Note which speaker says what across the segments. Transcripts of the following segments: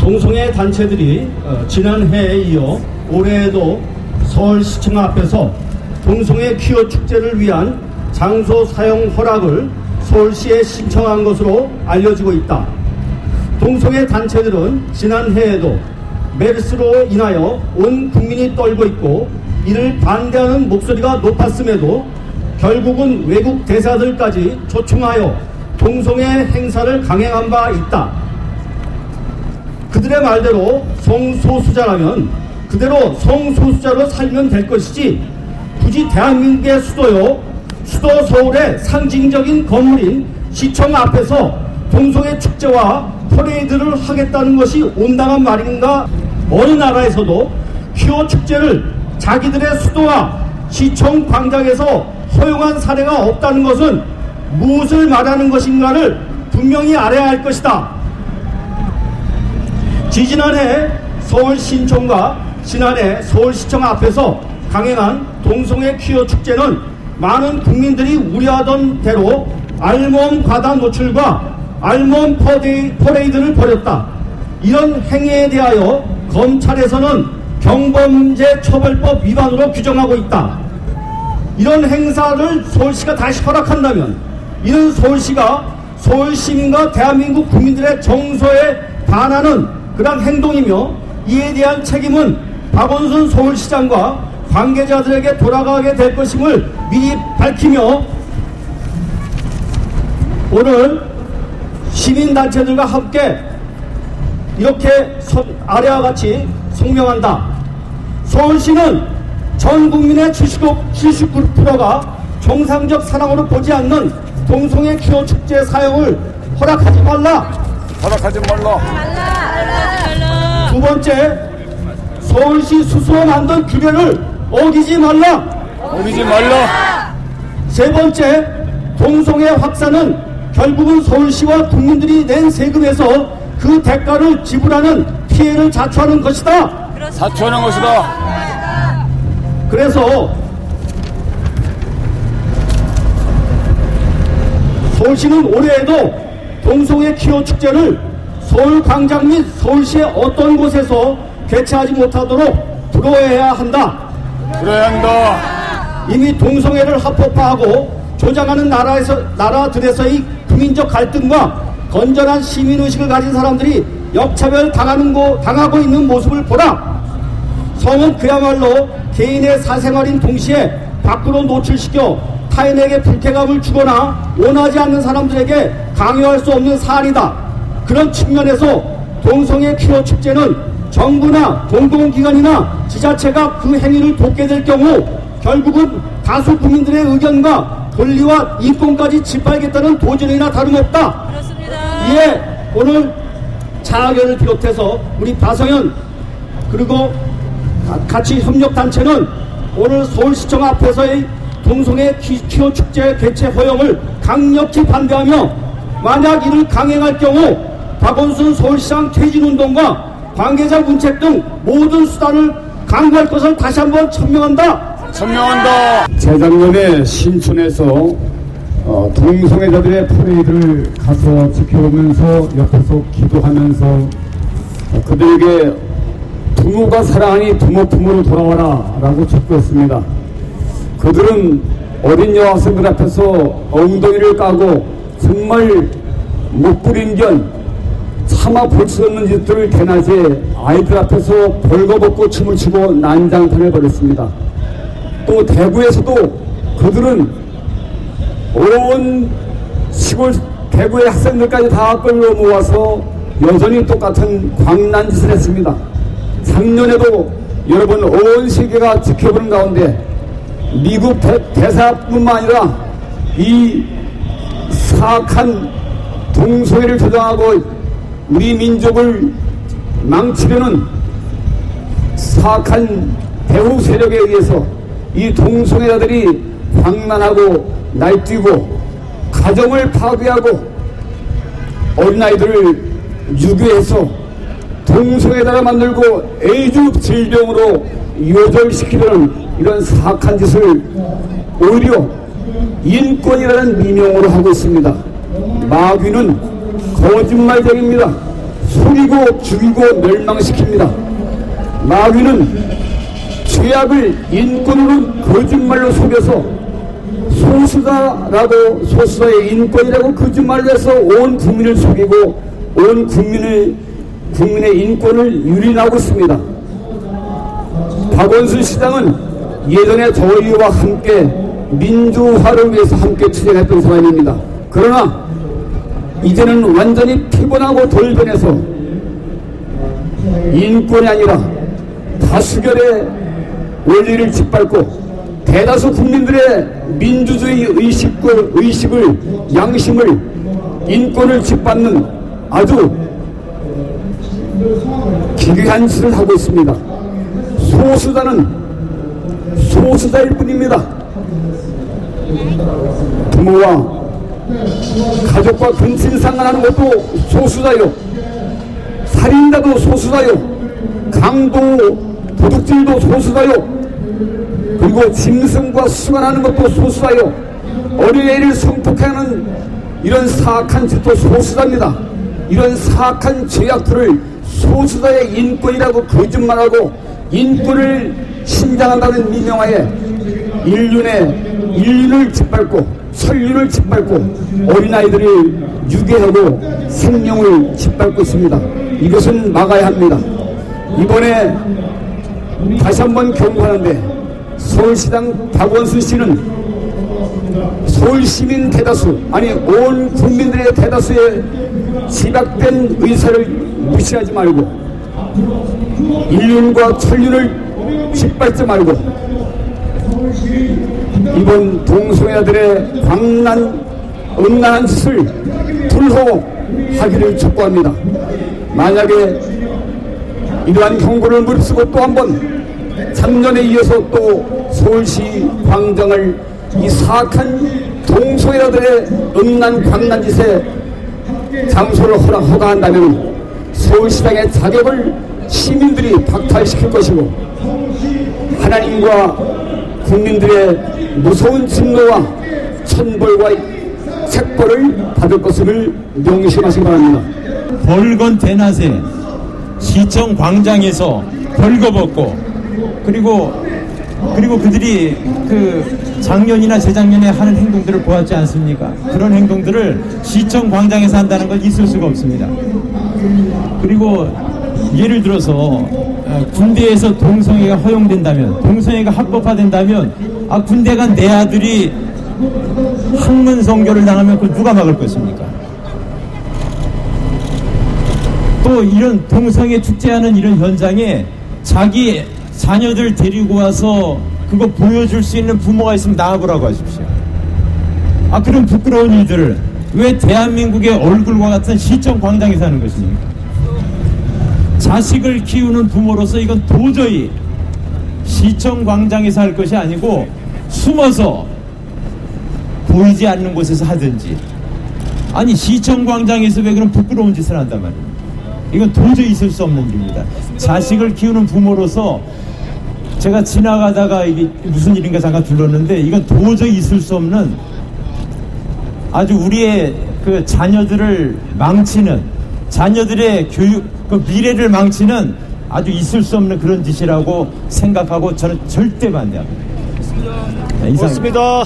Speaker 1: 동성애 단체들이 지난해에 이어 올해에도 서울시청 앞에서 동성애 퀴어 축제를 위한 장소 사용 허락을 서울시에 신청한 것으로 알려지고 있다. 동성애 단체들은 지난해에도 메르스로 인하여 온 국민이 떨고 있고 이를 반대하는 목소리가 높았음에도 결국은 외국 대사들까지 초청하여 동성애 행사를 강행한 바 있다. 그들의 말대로 성소수자라면 그대로 성소수자로 살면 될 것이지 굳이 대한민국의 수도 서울의 상징적인 건물인 시청 앞에서 동성애 축제와 퍼레이드를 하겠다는 것이 온당한 말인가? 어느 나라에서도 퀴어 축제를 자기들의 수도와 시청 광장에서 허용한 사례가 없다는 것은 무엇을 말하는 것인가를 분명히 알아야 할 것이다. 지지난해 서울 신촌과 지난해 서울시청 앞에서 강행한 동성애 퀴어 축제는 많은 국민들이 우려하던 대로 알몸 과다 노출과 알몸 퍼레이드를 벌였다. 이런 행위에 대하여 검찰에서는 경범죄처벌법 위반으로 규정하고 있다. 이런 행사를 서울시가 다시 허락한다면 이는 서울시가 서울 시민과 대한민국 국민들의 정서에 반하는 그런 행동이며 이에 대한 책임은 박원순 서울시장과 관계자들에게 돌아가게 될 것임을 미리 밝히며 오늘 시민단체들과 함께 이렇게 아래와 같이 성명한다. 서울시는 전 국민의 79%가 정상적 사랑으로 보지 않는 동성애 퀴어 축제 사용을 허락하지 말라. 두 번째, 서울시 스스로 만든 규례를 어기지 말라. 세 번째, 동성애 확산은 결국은 서울시와 국민들이 낸 세금에서 그 대가를 지불하는 피해를 자초하는 것이다. 그래서 서울시는 올해에도 동성애 퀴어 축제를 서울 광장 및 서울시의 어떤 곳에서 개최하지 못하도록 불허해야 한다. 이미 동성애를 합법화하고 조장하는 나라들에서의 국민적 갈등과 건전한 시민의식을 가진 사람들이 역차별 당하고 있는 모습을 보라. 성은 그야말로 개인의 사생활인 동시에 밖으로 노출시켜 타인에게 불쾌감을 주거나 원하지 않는 사람들에게 강요할 수 없는 사안이다. 그런 측면에서 동성애 퀴어 축제는 정부나 공공기관이나 지자체가 그 행위를 돕게 될 경우 결국은 다수 국민들의 의견과 권리와 인권까지 짓밟겠다는 도전이나 다름없다.
Speaker 2: 그렇습니다.
Speaker 1: 이에 오늘 자학연을 비롯해서 우리 바성현 그리고 같이 협력단체는 오늘 서울시청 앞에서의 동성애 퀴어 축제 개최 허용을 강력히 반대하며 만약 이를 강행할 경우 박원순 서울시장 퇴진운동과 관계자 문책 등 모든 수단을 강구할 것을 다시 한번 천명한다.
Speaker 3: 재작년에 신촌에서 동성애자들의 퍼레이드를 가서 지켜보면서 옆에서 기도하면서 그들에게 부모가 사랑하니 부모 품으로 돌아와라 라고 촉구했습니다. 그들은 어린 여학생들 앞에서 엉덩이를 까고 정말 못부린견 차마 볼 수 없는 짓들을 대낮에 아이들 앞에서 벌거벗고 춤을 추고 난장판을 벌였습니다. 또 대구에서도 그들은 온 시골 대구의 학생들까지 다 끌고 모아서 여전히 똑같은 광난짓을 했습니다. 작년에도 여러분 온 세계가 지켜보는 가운데 미국 대사뿐만 아니라 이 사악한 동성애를 조장하고 우리 민족을 망치려는 사악한 배후 세력에 의해서 이 동성애자들이 광난하고 날뛰고 가정을 파괴하고 어린아이들을 유괴해서 동성애자를 만들고 에이즈 질병으로 요절시키려는 이런 사악한 짓을 오히려 인권이라는 미명으로 하고 있습니다. 마귀는 거짓말쟁입니다. 속이고 죽이고 멸망시킵니다. 마귀는 죄악을 인권으로 거짓말로 속여서 소수자라고, 소수자의 인권이라고 거짓말을 해서 온 국민을 속이고 온 국민의 인권을 유린하고 있습니다. 박원순 시장은 예전에 저희와 함께 민주화를 위해서 함께 투쟁했던 사람입니다. 그러나 이제는 완전히 피곤하고 돌변해서 인권이 아니라 다수결의 원리를 짓밟고 대다수 국민들의 민주주의 의식을, 양심을, 인권을 짓밟는 아주 기괴한 짓을 하고 있습니다. 소수자는 소수자일 뿐입니다. 부모와 가족과 근친상간하는 것도 소수자요, 살인자도 소수자요, 강도, 도둑질도 소수자요, 그리고 짐승과 수간하는 것도 소수자요, 어린애를 성폭행하는 이런 사악한 짓도 소수자입니다. 이런 사악한 죄악들을 소수자의 인권이라고 거짓말하고 인권을 신장한다는 미명하에 인륜을 짓밟고 선륜을 짓밟고 어린아이들을 유괴하고 생명을 짓밟고 있습니다. 이것은 막아야 합니다. 이번에 다시 한번 경고하는데, 서울시장 박원순 씨는 서울시민 대다수, 아니 온 국민들의 대다수의 지각된 의사를 무시하지 말고 인륜과 천륜을 짓밟지 말고 이번 동성애자들의 음란한 짓을 불허하기를 촉구합니다. 만약에 이러한 경고를 무릅쓰고 또 한번 작년에 이어서 또 서울시 광장을 이 사악한 동성애자들의 음란 광란짓에 장소를 허가한다면 서울시장의 자격을 시민들이 박탈시킬 것이고 하나님과 국민들의 무서운 진노와 천벌과 책벌을 받을 것을 명심하시기 바랍니다.
Speaker 2: 벌건 대낮에 시청 광장에서 벌거벗고 그리고 그들이 그 작년이나 재작년에 하는 행동들을 보았지 않습니까? 그런 행동들을 시청 광장에서 한다는 건 있을 수가 없습니다. 그리고 예를 들어서 군대에서 동성애가 허용된다면, 동성애가 합법화된다면, 군대 간 내 아들이 학문 성교를 당하면 그걸 누가 막을 것입니까? 또 이런 동성애 축제하는 이런 현장에 자기 자녀들 데리고 와서 그거 보여줄 수 있는 부모가 있으면 나와보라고 하십시오. 그런 부끄러운 일들을 왜 대한민국의 얼굴과 같은 시청 광장에서 하는 것입니까? 자식을 키우는 부모로서 이건 도저히 시청 광장에서 할 것이 아니고 숨어서 보이지 않는 곳에서 하든지, 아니 시청 광장에서 왜 그런 부끄러운 짓을 한단 말입니까? 이건 도저히 있을 수 없는 일입니다. 자식을 키우는 부모로서 제가 지나가다가 이게 무슨 일인가 잠깐 둘렀는데, 이건 도저히 있을 수 없는, 아주 우리의 그 자녀들을 망치는, 자녀들의 교육, 그 미래를 망치는 아주 있을 수 없는 그런 짓이라고 생각하고 저는 절대 반대합니다. 네,
Speaker 1: 고맙습니다.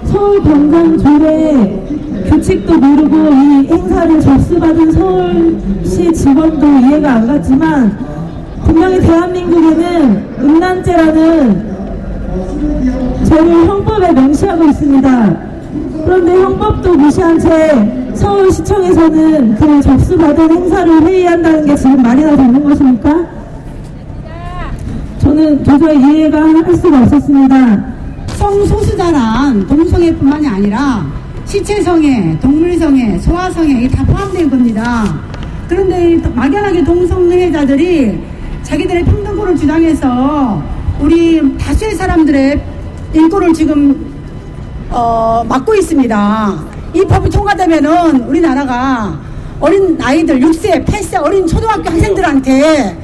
Speaker 4: 서울 관광 조례 규칙도 모르고 이 행사를 접수받은 서울시 직원도 이해가 안 갔지만, 분명히 대한민국에는 음란죄라는 죄를 형법에 명시하고 있습니다. 그런데 형법도 무시한 채 서울시청에서는 그 접수받은 행사를 회의한다는 게 지금 말이나 되는 것입니까? 저는 도저히 이해가 할 수가 없었습니다.
Speaker 5: 성소수자란 동성애뿐만이 아니라 시체성애, 동물성애, 소아성애 이게 다 포함된 겁니다. 그런데 막연하게 동성애자들이 자기들의 평등권을 주장해서 우리 다수의 사람들의 인권을 지금 막고 있습니다. 이 법이 통과되면은 우리나라가 어린 아이들 6세, 8세 어린 초등학교 학생들한테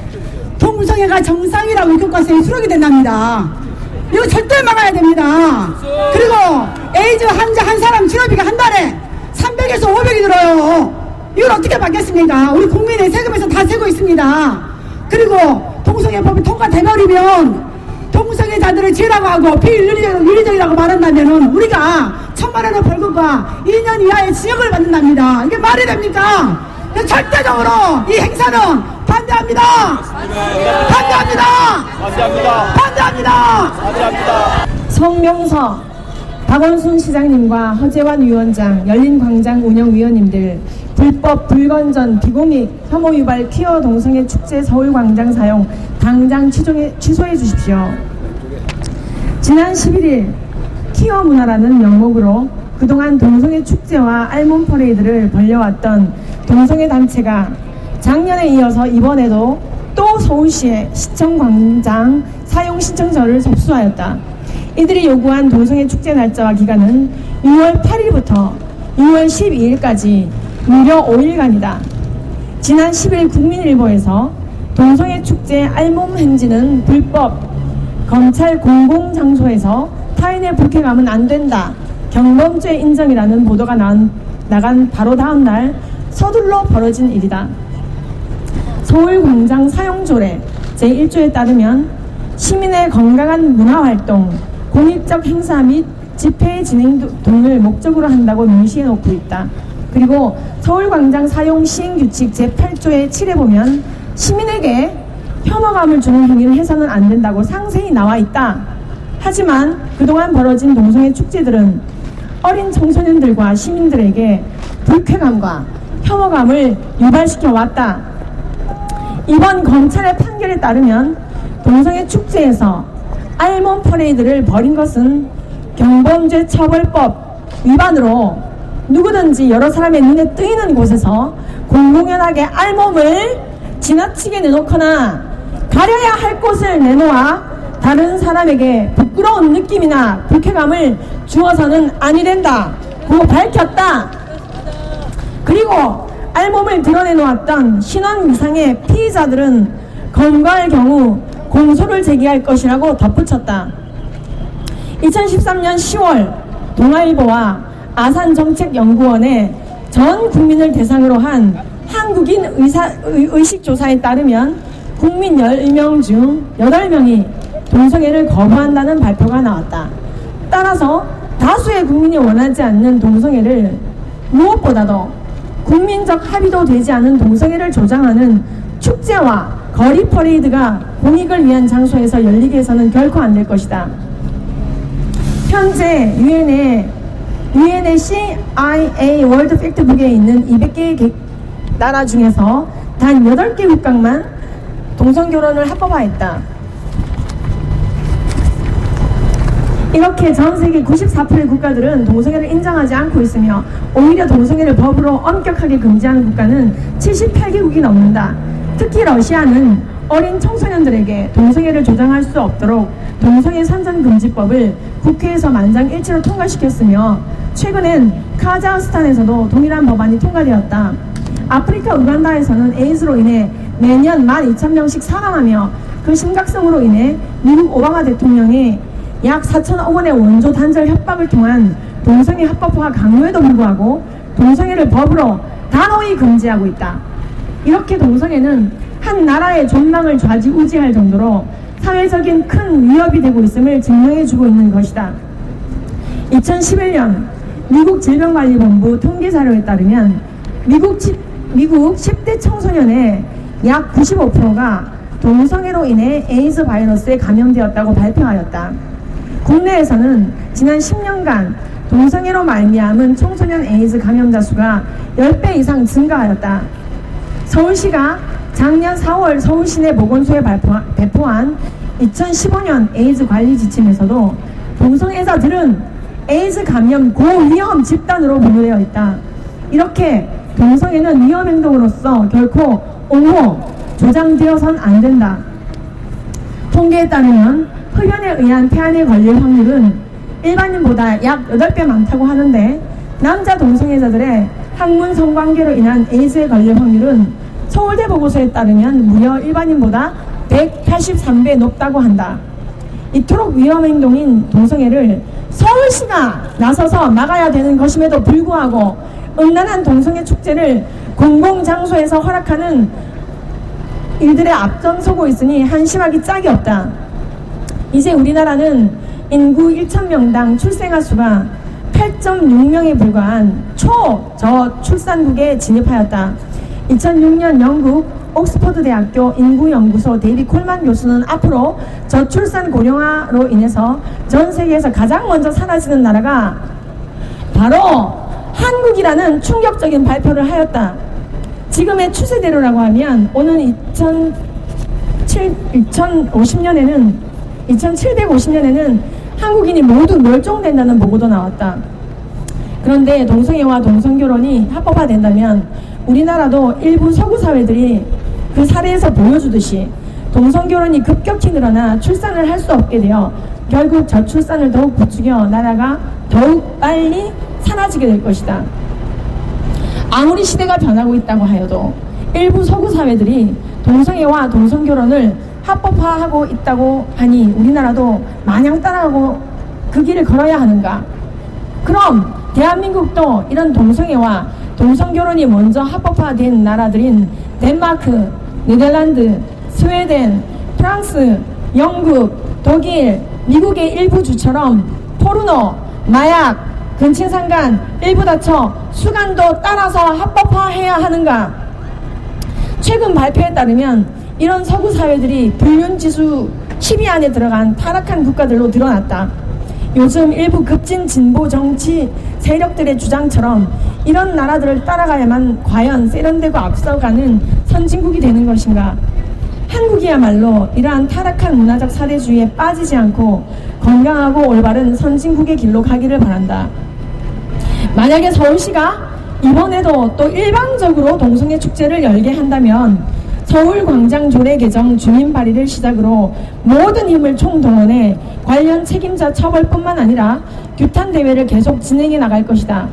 Speaker 5: 동성애가 정상이라고 교과서에 수록이 된답니다. 이거 절대 막아야 됩니다. 그리고 에이즈 환자 한 사람 치료비가 한 달에 300에서 500이 들어요. 이걸 어떻게 받겠습니까? 우리 국민의 세금에서 다 세고 있습니다. 그리고 동성애법이 통과돼버리면 동성애자들을 죄라고 하고 비윤리적이라고 말한다면은 우리가 1,000만 원의 벌금과 2년 이하의 징역을 받는답니다. 이게 말이 됩니까? 절대적으로 이 행사는 반대합니다. 반대합니다. 반대합니다.
Speaker 6: 성명서 박원순 시장님과 허재환 위원장, 열린광장 운영위원님들 불법 불건전 비공익 혐오 유발 퀴어 동성애 축제 서울광장 사용 당장 취소해 주십시오. 지난 11일 퀴어 문화라는 명목으로 그동안 동성애 축제와 알몸 퍼레이드를 벌려왔던 동성애 단체가 작년에 이어서 이번에도 또 서울시에 시청광장 사용 신청서를 접수하였다. 이들이 요구한 동성애 축제 날짜와 기간은 6월 8일부터 6월 12일까지 무려 5일간이다. 지난 10일 국민일보에서 동성애 축제 알몸 행진은 불법, 검찰 공공장소에서 타인의 불쾌감은 안 된다, 경범죄 인정이라는 보도가 나간 바로 다음 날 서둘러 벌어진 일이다. 서울광장 사용조례 제1조에 따르면 시민의 건강한 문화활동, 공익적 행사 및 집회의 진행 등을 목적으로 한다고 명시해 놓고 있다. 그리고 서울광장 사용 시행규칙 제8조의 7에 보면 시민에게 혐오감을 주는 행위를 해서는 안 된다고 상세히 나와 있다. 하지만 그동안 벌어진 동성애 축제들은 어린 청소년들과 시민들에게 불쾌감과 혐오감을 유발시켜 왔다. 이번 검찰의 판결에 따르면 동성애 축제에서 알몸 퍼레이드를 벌인 것은 경범죄 처벌법 위반으로 누구든지 여러 사람의 눈에 뜨이는 곳에서 공공연하게 알몸을 지나치게 내놓거나 가려야 할 곳을 내놓아 다른 사람에게 부끄러운 느낌이나 불쾌감을 주어서는 아니 된다 고 밝혔다. 그리고 알몸을 드러내놓았던 신원 미상의 피의자들은 검거할 경우 공소를 제기할 것이라고 덧붙였다. 2013년 10월 동아일보와 아산정책연구원의 전 국민을 대상으로 한 한국인 의식조사에 따르면 국민 10명 중 8명이 동성애를 거부한다는 발표가 나왔다. 따라서 다수의 국민이 원하지 않는 동성애를 무엇보다도 국민적 합의도 되지 않은 동성애를 조장하는 축제와 거리 퍼레이드가 공익을 위한 장소에서 열리게 해서는 결코 안 될 것이다. 현재 유엔의 CIA 월드 팩트북에 있는 200개의 나라 중에서 단 8개 국가만 동성결혼을 합법화했다. 이렇게 전 세계 94%의 국가들은 동성애를 인정하지 않고 있으며 오히려 동성애를 법으로 엄격하게 금지하는 국가는 78개국이 넘는다. 특히 러시아는 어린 청소년들에게 동성애를 조장할 수 없도록 동성애 선전금지법을 국회에서 만장일치로 통과시켰으며 최근엔 카자흐스탄에서도 동일한 법안이 통과되었다. 아프리카 우간다에서는 에이즈로 인해 매년 12,000명씩 사망하며 그 심각성으로 인해 미국 오바마 대통령이 약 4천억 원의 원조 단절 협박을 통한 동성애 합법화 강요에도 불구하고 동성애를 법으로 단호히 금지하고 있다. 이렇게 동성애는 한 나라의 존망을 좌지우지할 정도로 사회적인 큰 위협이 되고 있음을 증명해주고 있는 것이다. 2011년 미국 질병관리본부 통계자료에 따르면 미국 10대 청소년의 약 95%가 동성애로 인해 에이즈 바이러스에 감염되었다고 발표하였다. 국내에서는 지난 10년간 동성애로 말미암은 청소년 에이즈 감염자 수가 10배 이상 증가하였다. 서울시가 작년 4월 서울시내 보건소에 배포한 2015년 에이즈 관리 지침에서도 동성애자들은 에이즈 감염 고위험 집단으로 분류되어 있다. 이렇게 동성애는 위험 행동으로서 결코 옹호, 조장되어선 안 된다. 통계에 따르면 흡연에 의한 폐암에 걸릴 확률은 일반인보다 약 8배 많다고 하는데 남자 동성애자들의 학문 성관계로 인한 에이즈에 걸릴 확률은 서울대 보고서에 따르면 무려 일반인보다 183배 높다고 한다. 이토록 위험 행동인 동성애를 서울시가 나서서 막아야 되는 것임에도 불구하고 음란한 동성애 축제를 공공장소에서 허락하는 일들에 앞장서고 있으니 한심하기 짝이 없다. 이제 우리나라는 인구 1,000명당 출생아 수가 8.6명에 불과한 초저출산국에 진입하였다. 2006년 영국 옥스퍼드 대학교 인구연구소 데이비 콜만 교수는 앞으로 저출산 고령화로 인해서 전 세계에서 가장 먼저 사라지는 나라가 바로 한국이라는 충격적인 발표를 하였다. 지금의 추세대로라고 하면 오는 2750년에는 한국인이 모두 멸종된다는 보고도 나왔다. 그런데 동성애와 동성결혼이 합법화된다면 우리나라도 일부 서구 사회들이 그 사례에서 보여주듯이 동성결혼이 급격히 늘어나 출산을 할 수 없게 되어 결국 저출산을 더욱 부추겨 나라가 더욱 빨리 사라지게 될 것이다. 아무리 시대가 변하고 있다고 하여도 일부 서구 사회들이 동성애와 동성결혼을 합법화하고 있다고 하니 우리나라도 마냥 따라가고 그 길을 걸어야 하는가? 그럼 대한민국도 이런 동성애와 동성결혼이 먼저 합법화된 나라들인 덴마크, 네덜란드, 스웨덴, 프랑스, 영국, 독일, 미국의 일부 주처럼 포르노, 마약, 근친상간, 일부 다처, 수간도 따라서 합법화해야 하는가? 최근 발표에 따르면 이런 서구 사회들이 불륜지수 10위 안에 들어간 타락한 국가들로 드러났다. 요즘 일부 급진 진보 정치 세력들의 주장처럼 이런 나라들을 따라가야만 과연 세련되고 앞서가는 선진국이 되는 것인가? 한국이야말로 이러한 타락한 문화적 사대주의에 빠지지 않고 건강하고 올바른 선진국의 길로 가기를 바란다. 만약에 서울시가 이번에도 또 일방적으로 동성애 축제를 열게 한다면 서울광장조례 개정 주민 발의를 시작으로 모든 힘을 총동원해 관련 책임자 처벌뿐만 아니라 규탄 대회를 계속 진행해 나갈 것이다.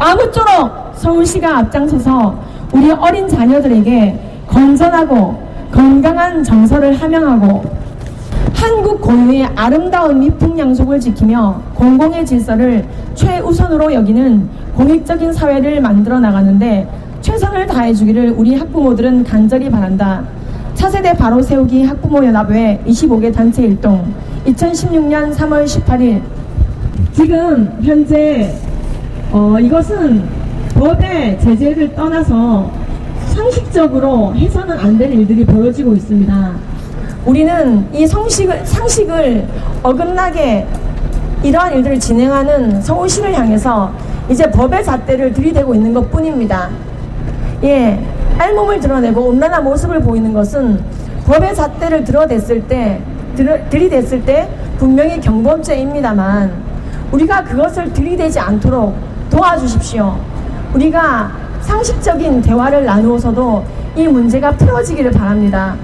Speaker 6: 아무쪼록 서울시가 앞장서서 우리 어린 자녀들에게 건전하고 건강한 정서를 함양하고 한국 고유의 아름다운 미풍양속을 지키며 공공의 질서를 최우선으로 여기는 공익적인 사회를 만들어 나가는데 최선을 다해주기를 우리 학부모들은 간절히 바란다. 차세대 바로 세우기 학부모연합회 25개 단체 일동 2016년 3월 18일.
Speaker 4: 지금 현재 이것은 법의 제재를 떠나서 상식적으로 해서는 안 될 일들이 벌어지고 있습니다.
Speaker 6: 우리는 이 상식을 어긋나게 이러한 일들을 진행하는 서울시를 향해서 이제 법의 잣대를 들이대고 있는 것 뿐입니다. 예, 알몸을 드러내고 음란한 모습을 보이는 것은 법의 잣대를 들이댔을 때 분명히 경범죄입니다만 우리가 그것을 들이대지 않도록 도와주십시오. 우리가 상식적인 대화를 나누어서도 이 문제가 풀어지기를 바랍니다.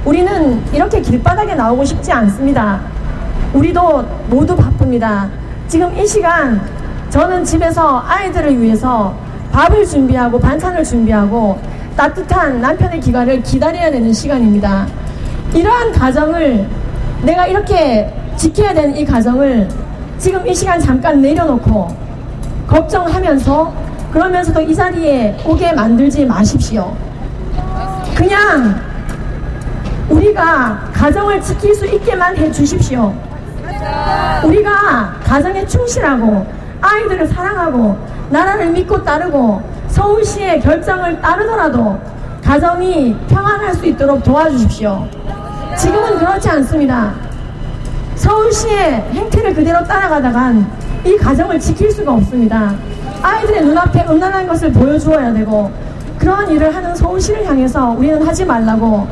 Speaker 6: 우리는 이렇게 길바닥에 나오고 싶지 않습니다. 우리도 모두 바쁩니다. 지금 이 시간 저는 집에서 아이들을 위해서 밥을 준비하고 반찬을 준비하고 따뜻한 남편의 귀가를 기다려야 되는 시간입니다. 이러한 가정을 내가 이렇게 지켜야 되는 이 가정을 지금 이 시간 잠깐 내려놓고 걱정하면서 그러면서도 이 자리에 오게 만들지 마십시오. 그냥 우리가 가정을 지킬 수 있게만 해주십시오. 우리가 가정에 충실하고 아이들을 사랑하고 나라를 믿고 따르고 서울시의 결정을 따르더라도 가정이 평안할 수 있도록 도와주십시오. 지금은 그렇지 않습니다. 서울시의 행태를 그대로 따라가다간 이 가정을 지킬 수가 없습니다. 아이들의 눈앞에 음란한 것을 보여주어야 되고 그런 일을 하는 서울시를 향해서 우리는 하지 말라고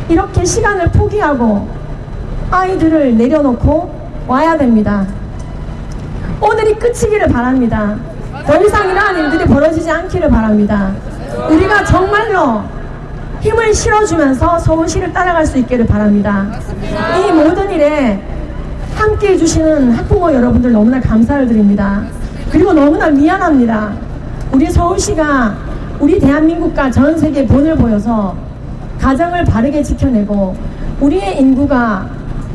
Speaker 6: 이렇게 시간을 포기하고 아이들을 내려놓고 와야 됩니다. 오늘이 끝이기를 바랍니다. 더 이상 이러한 일들이 벌어지지 않기를 바랍니다. 우리가 정말로 힘을 실어주면서 서울시를 따라갈 수 있기를 바랍니다. 이 모든 일에 함께 해주시는 학부모 여러분들 너무나 감사를 드립니다. 그리고 너무나 미안합니다. 우리 서울시가 우리 대한민국과 전 세계에 본을 보여서 가정을 바르게 지켜내고 우리의 인구가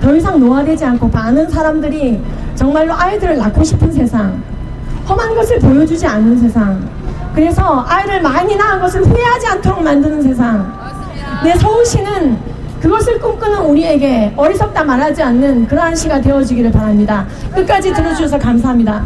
Speaker 6: 더 이상 노화되지 않고 많은 사람들이 정말로 아이들을 낳고 싶은 세상, 험한 것을 보여주지 않는 세상, 그래서 아이를 많이 낳은 것을 후회하지 않도록 만드는 세상. 내 서울시는 그것을 꿈꾸는 우리에게 어리석다 말하지 않는 그러한 시가 되어주기를 바랍니다. 끝까지 들어주셔서 감사합니다.